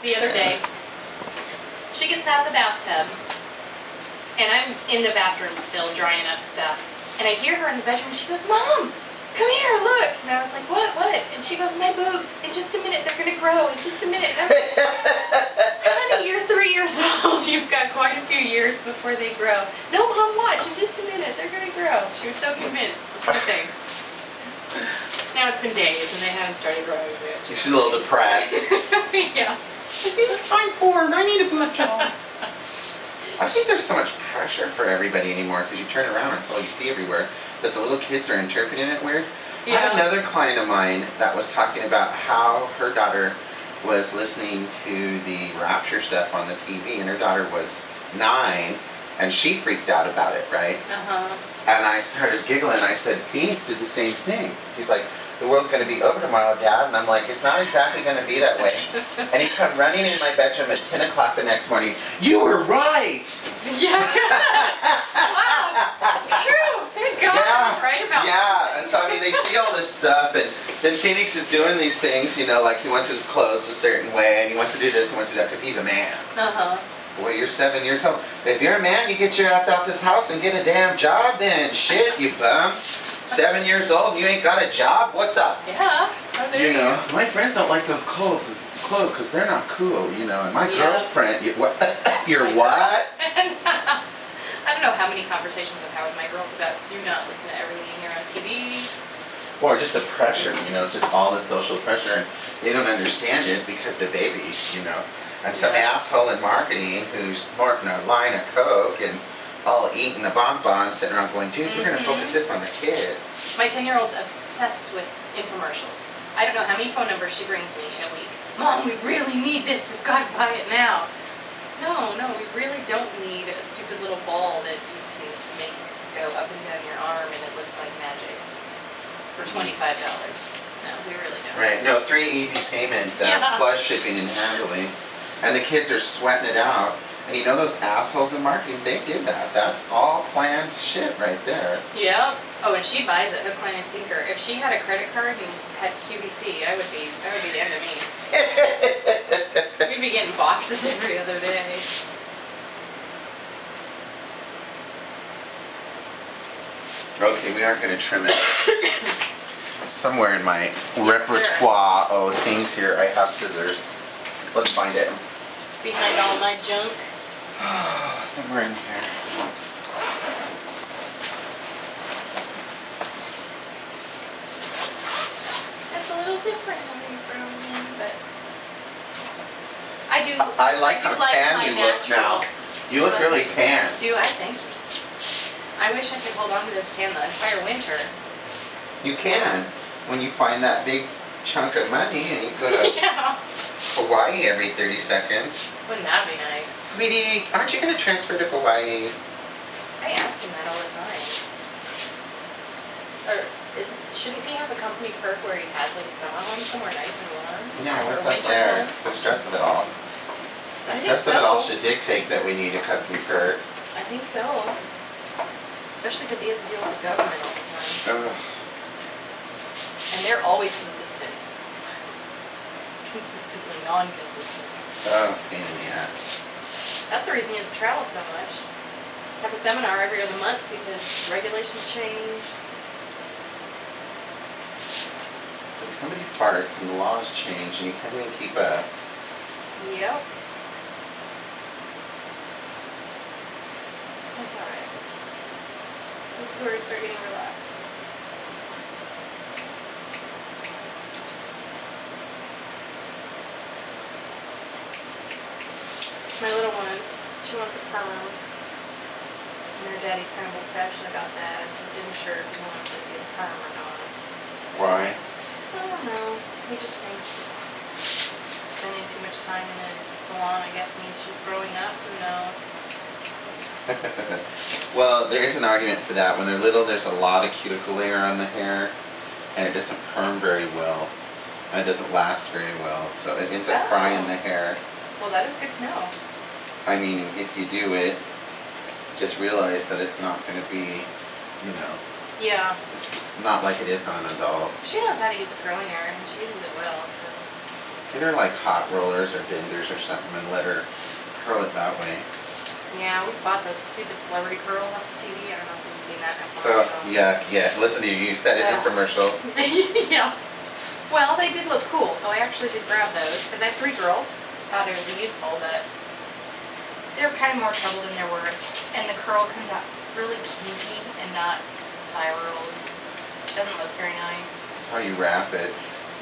the other day. She gets out of the bathtub, and I'm in the bathroom still drying up stuff. And I hear her in the bedroom. She goes, "Mom, come here, look." And I was like, "What? What?" And she goes, "My boobs. In just a minute, they're gonna grow. In just a minute." And I was like, "Honey, you're 3 years old. You've got quite a few years before they grow." "No, Mom, watch. In just a minute, they're gonna grow." She was so convinced. That's the thing. Now it's been days and they haven't started growing yet. She's a little depressed. Yeah. I'm formed. I need a boob job. I think there's so much pressure for everybody anymore because you turn around and it's all you see everywhere that the little kids are interpreting it weird. Yeah. I had another client of mine that was talking about how her daughter was listening to the Rapture stuff on the TV, and her daughter was 9 and she freaked out about it, right? And I started giggling. I said, "Phoenix did the same thing." He's like, "The world's going to be over tomorrow, Dad." And I'm like, "It's not exactly going to be that way." And he come running in my bedroom at 10 o'clock the next morning. "You were right." Yeah. Wow. True. Thank God. Yeah. I was right about Yeah. And so, I mean, they see all this stuff, and then Phoenix is doing these things, you know, like he wants his clothes a certain way, and he wants to do this and wants to do that because he's a man. Boy, you're 7 years old. If you're a man, you get your ass out this house and get a damn job then. Shit, you bum. 7 years old and you ain't got a job? What's up? Yeah. You know, my friends don't like those clothes because they're not cool, you know. And my girlfriend, what? You're what? I don't know how many conversations I've had with my girls about do not listen to everything you hear on TV. Or just the pressure, you know, it's just all the social pressure, and they don't understand it because the babies, you know. And some asshole in marketing who's snorting a line of Coke and all eating a bonbon, sitting around going, "Dude, we're going to focus this on the kid." My 10-year-old's obsessed with infomercials. I don't know how many phone numbers she brings me in a week. "Mom, we really need this. We've got to buy it now." No, we really don't need a stupid little ball that you can make go up and down your arm and it looks like magic for $25. No, we really don't. Right. No, 3 easy payments plus shipping and handling. And the kids are sweating it out. And you know those assholes in marketing, they did that. That's all planned shit right there. Yeah. Oh, and she buys it hook, line, and sinker. If she had a credit card and had QVC, that would be the end of me. We'd be getting boxes every other day. Okay, we aren't going to trim it. Somewhere in my repertoire of things here, I have scissors. Let's find it. Behind all my junk. Somewhere in here. That's a little different having brown in, but I do. I like how tan you look now. You look really tan. Do I? Thank you. I wish I could hold on to this tan the entire winter. You can. When you find that big chunk of money and you go to Hawaii every 30 seconds. Wouldn't that be nice? Sweetie, aren't you going to transfer to Hawaii? I ask him that all the time. Or shouldn't he have a company perk where he has like a summer home somewhere nice and warm? Yeah, or what's up there? The stress of it all. The stress of it all should dictate that we need a company perk. I think so. Especially because he has to deal with the government all the time. And they're always consistent. Consistently non-consistent. Oh, pain in the ass. That's the reason he has to travel so much. Have a seminar every other month because regulations change. So if somebody farts and the laws change and you can't even keep up. Yep. That's alright. This is where we start getting relaxed. My little one, she wants a perm. And her daddy's kind of old-fashioned about that, so isn't sure if he wants it to be a perm or not. Why? I don't know. He just thinks spending too much time in a salon, I guess, means she's growing up. Who knows? Well, there is an argument for that. When they're little, there's a lot of cuticle layer on the hair, and it doesn't perm very well, and it doesn't last very well, so it ends up frying the hair. Well, that is good to know. I mean, if you do it, just realize that it's not going to be, you know, it's not like it is on an adult. She knows how to use a curling iron, and she uses it well, so. Get her like hot rollers or benders or something and let her curl it that way. Yeah, we bought those stupid celebrity curls off the TV. I don't know if you've seen that in a Oh, commercial. yeah. Listen to you. You said it in a commercial. Yeah. Well, they did look cool, so I actually did grab those because I have 3 girls. Thought it would be useful, but they're kind of more trouble than they're worth. And the curl comes out really kinky and not spiraled. Doesn't look very nice. That's how you wrap it.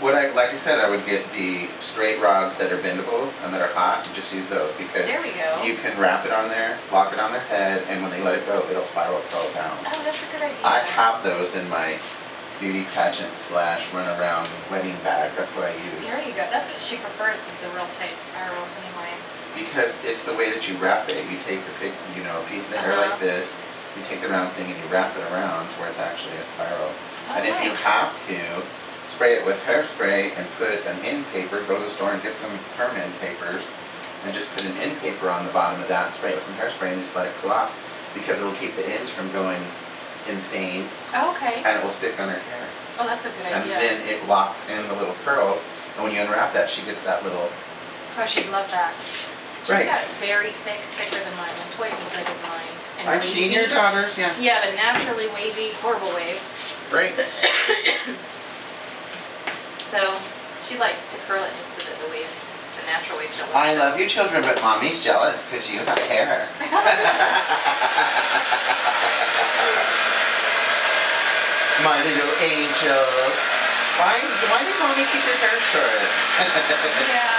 Like I said, I would get the straight rods that are bendable and that are hot and just use those because There we go. you can wrap it on there, lock it on their head, and when they let it go, it'll spiral curl down. Oh, that's a good idea. I have those in my beauty pageant / run around wedding bag. That's what I use. There you go. That's what she prefers is the real tight spirals anyway. Because it's the way that you wrap it. You take a piece of the hair like this, you take the round thing and you wrap it around to where it's actually a spiral. Oh, And if you nice. have to, spray it with hairspray and put an end paper, go to the store and get some permanent papers and just put an end paper on the bottom of that and spray it with some hairspray and just let it cool off because it will keep the ends from going insane Oh, okay. and it will stick on her hair. Oh, that's a good And idea. then it locks in the little curls and when you unwrap that she gets that little... Oh, she'd love that. She's Right. got it very thick, thicker than mine, like twice as thick as mine. And I've seen your wavy. daughters, yeah. Yeah, but naturally wavy, horrible waves. Right. So she likes to curl it just so that the waves, the natural waves don't. I love you children, but mommy's jealous because you have hair. My little angels. Why did mommy keep your hair short? Yeah.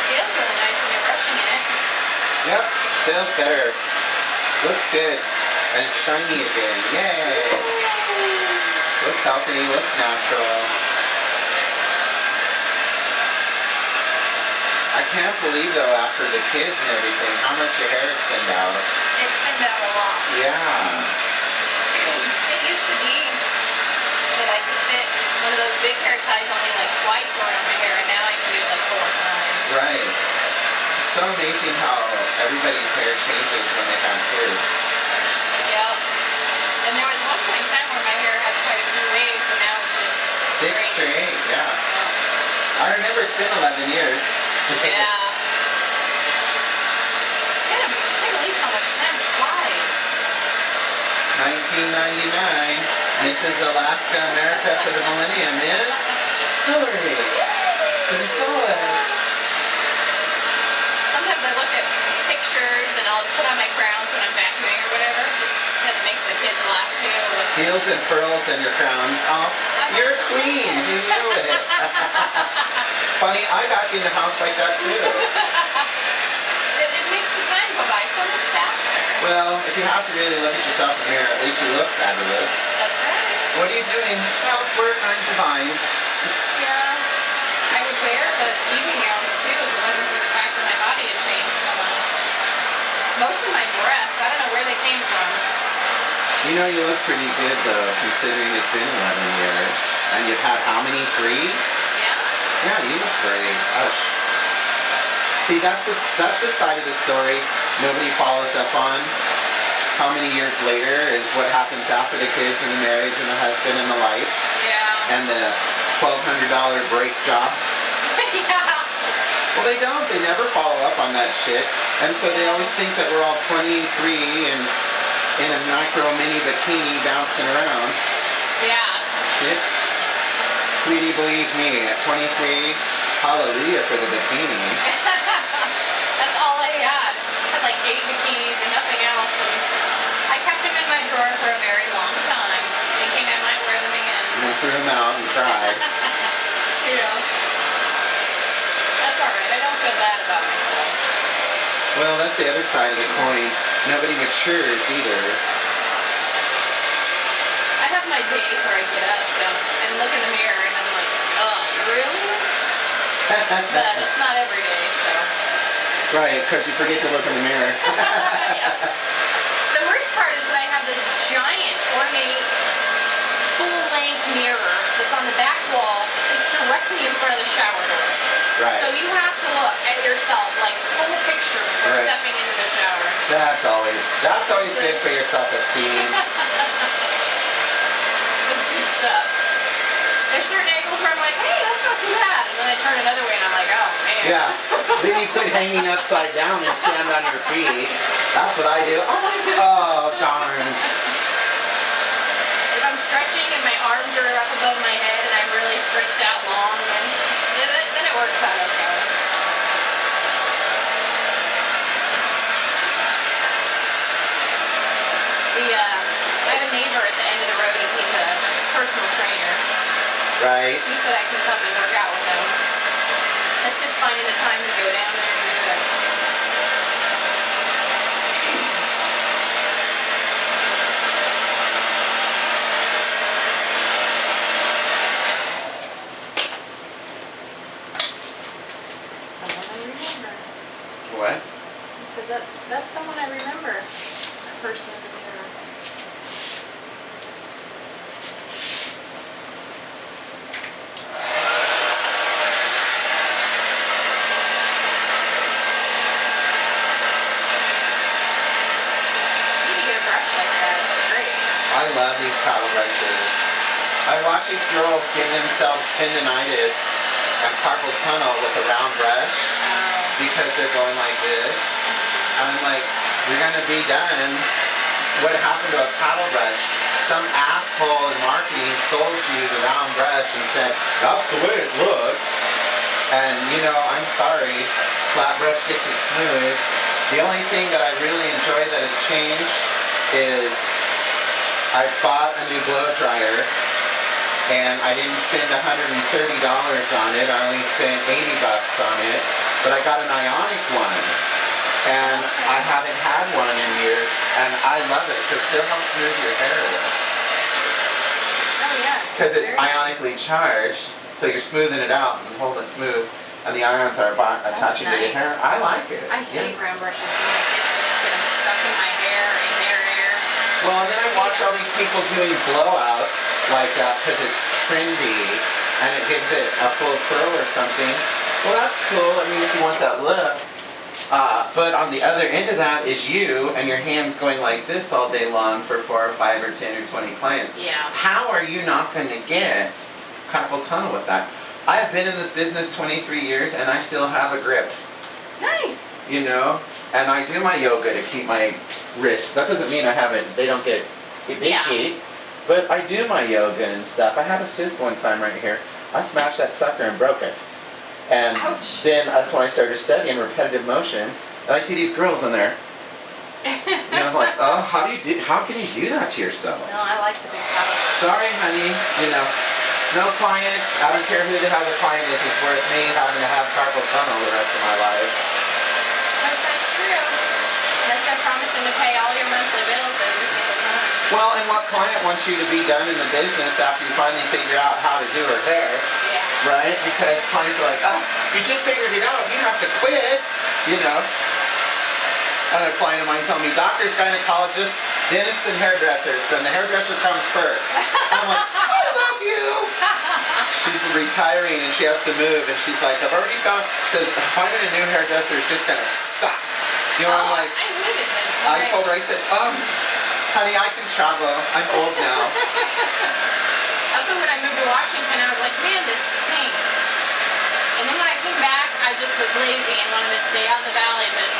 Feels really nice when you're brushing it. Yep, feels better. Looks good. And it's shiny again. Yay! Looks healthy, looks natural. I can't believe though after the kids and everything how much your hair has thinned out. It's thinned out a lot. Yeah. It used to be that I could fit one of those big hair ties only like twice around my hair, and now I can do it like 4 times. Right. It's so amazing how everybody's hair changes when they have kids. Yep. And there was one point in time where my hair had quite a few waves, and now it's just Straight, yeah. I remember it's been 11 years. Yeah. Can't believe how much time flies. 1999, Mrs. Alaska America for the Millennium is Hillary Gonzalez. Sometimes I look at pictures and I'll put on my crowns when I'm vacuuming or whatever, just because it makes the kids laugh too. Heels and pearls and your crowns. Oh, you're a queen. You knew it. Funny, I vacuum the house like that too. It makes the time go by so much faster. Well, if you have to really look at yourself in the mirror, at least you look fabulous. That's right. What are you doing? Housework, I'm divine. Yeah. I would wear the evening gowns too if it wasn't for the fact that my body had changed so much. Most of my breasts, I don't know where they came from. You know you look pretty good though, considering it's been 11 years. And you've had how many? 3? Yeah? Yeah, you look great. Gosh. See, that's the side of the story nobody follows up on. How many years later is what happens after the kids and the marriage and the husband and the life. Yeah. And the $1,200 break job. Yeah. Well, they don't. They never follow up on that shit. And so they always think that we're all 23 and in a micro mini bikini bouncing around. Yeah. Shit. Sweetie, believe me, at 23, hallelujah for the bikini. That's all I had. I had like 8 bikinis and nothing else. And I kept them in my drawer for a very long time, thinking I might wear them again. And then threw them out and cried. Yeah. That's alright. I don't feel bad about myself. Well, that's the other side of the coin. Nobody matures either. I have my days where I get up and look in the mirror and I'm like, oh, really? But it's not every day, so. Right, because you forget to look in the mirror. Yeah. The worst part is that I have this giant, ornate, full-length mirror that's on the back wall. It's directly in front of the shower door. Right. So you have to look at yourself, like full picture before Right. stepping into the shower. That's always good for your self-esteem. It's good stuff. There's certain angles where I'm like, hey, that's not too bad. And then I turn another way and I'm like, oh, man. Yeah. Then you quit hanging upside down and stand on your feet. That's what I do. Oh my God. Oh, darn. If I'm stretching and my arms are up above my head and I'm really stretched out long, then it works out okay. I have a neighbor at the end of the road and he's a personal trainer. Right. He said I can come and work out with him. It's just finding the time to go down there and do it. Someone I remember. What? I said that's someone I remember. A person in the mirror. You need to get a brush like that. It's great. I love these paddle brushes. I watch these girls give themselves tendonitis and carpal tunnel with a round brush because they're going like this. And I'm like, you're gonna be done. What happened to a paddle brush? Some asshole in marketing sold you the round brush and said, that's the way it looks. And you know, I'm sorry, flat brush gets it smooth. The only thing that I really enjoy that has changed is I bought a new blow dryer and I didn't spend $130 on it. I only spent $80 on it, but I got an ionic one. And I haven't had one in years, and I love it because feel how smooth your hair is. Oh yeah. Because it's Very ionically charged, so you're smoothing it out and holding it smooth, and the ions are attaching to the hair. nice. I like it. I hate round brushes. When I get them stuck in my hair and hair. Well, and then I watch all these people doing blowouts, like because it's trendy, and it gives it a full curl or something. Well, that's cool. I mean, if you want that look. But on the other end of that is you and your hands going like this all day long for 4 or 5 or 10 or 20 clients. Yeah. How are you not going to get carpal tunnel with that? I have been in this business 23 years and I still have a grip, Nice. you know? And I do my yoga to keep my wrists. That doesn't mean they don't get itchy. But I do my yoga and stuff. I had a cyst one time right here. I smashed that sucker and broke it. And Ouch. then that's when I started studying repetitive motion. And I see these girls in there. And I'm like, oh, how can you do that to yourself? No, I like the big paddle. Sorry, honey, you know, no client, I don't care who the hell the client is, it's worth me having to have carpal tunnel the rest of my life. That's true. Unless they're promising to pay all your monthly bills every single time. Well, and what client wants you to be done in the business after you finally figure out how to do her hair? Yeah. Right? Because clients are like, oh, you just figured it out, you have to quit, you know. I had a client of mine tell me, doctors, gynecologists, dentists, and hairdressers, then the hairdresser comes first. And I'm like, I love you! She's retiring and she has to move, and she's like, I've already found, she says, finding a new hairdresser is just gonna suck. You know, I'm like, I hated it. I told her, I said, honey, I can travel, I'm old now. Also, when I moved to Washington, I was like, man, this stinks. And then when I came back, I just was lazy and wanted to stay out in the valley, but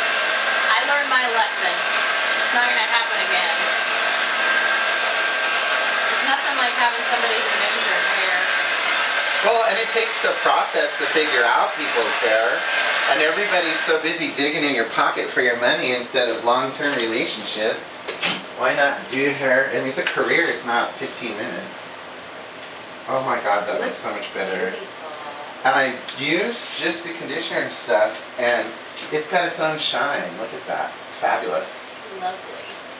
I learned my lesson. It's not going to happen again. like having somebody who knows your hair. Well, and it takes the process to figure out people's hair. And everybody's so busy digging in your pocket for your money instead of long-term relationship. Why not do hair? I mean, it's a career. It's not 15 minutes. Oh my God, that looks so much better. And I used just the conditioner and stuff, and it's got its own shine. Look at that. It's fabulous. Lovely.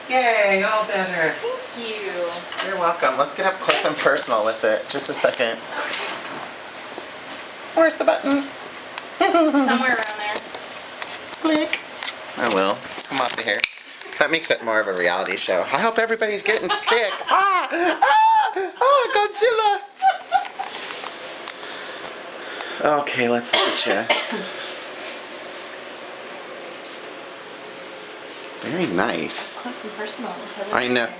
Yay, all better. Thank you. You're welcome. Let's get up close and personal with it. Just a second. Okay. Where's the button? Somewhere around there. Click. I will. Come off of here. That makes it more of a reality show. I hope everybody's getting sick. Godzilla. Okay, let's look at you. Very nice. Close and personal with Hillary's I know. hair.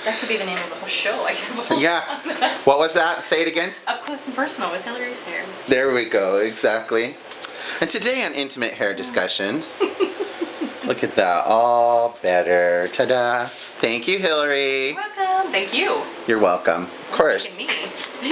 That could be the name of the whole show. I could have a whole Yeah. show on that. What was that? Say it again. Up close and personal with Hillary's hair. There we go. Exactly. And today on Intimate Hair Discussions, look at that. All better. Ta-da. Thank you, Hillary. Welcome. Thank you. You're welcome. Of course. Look at me.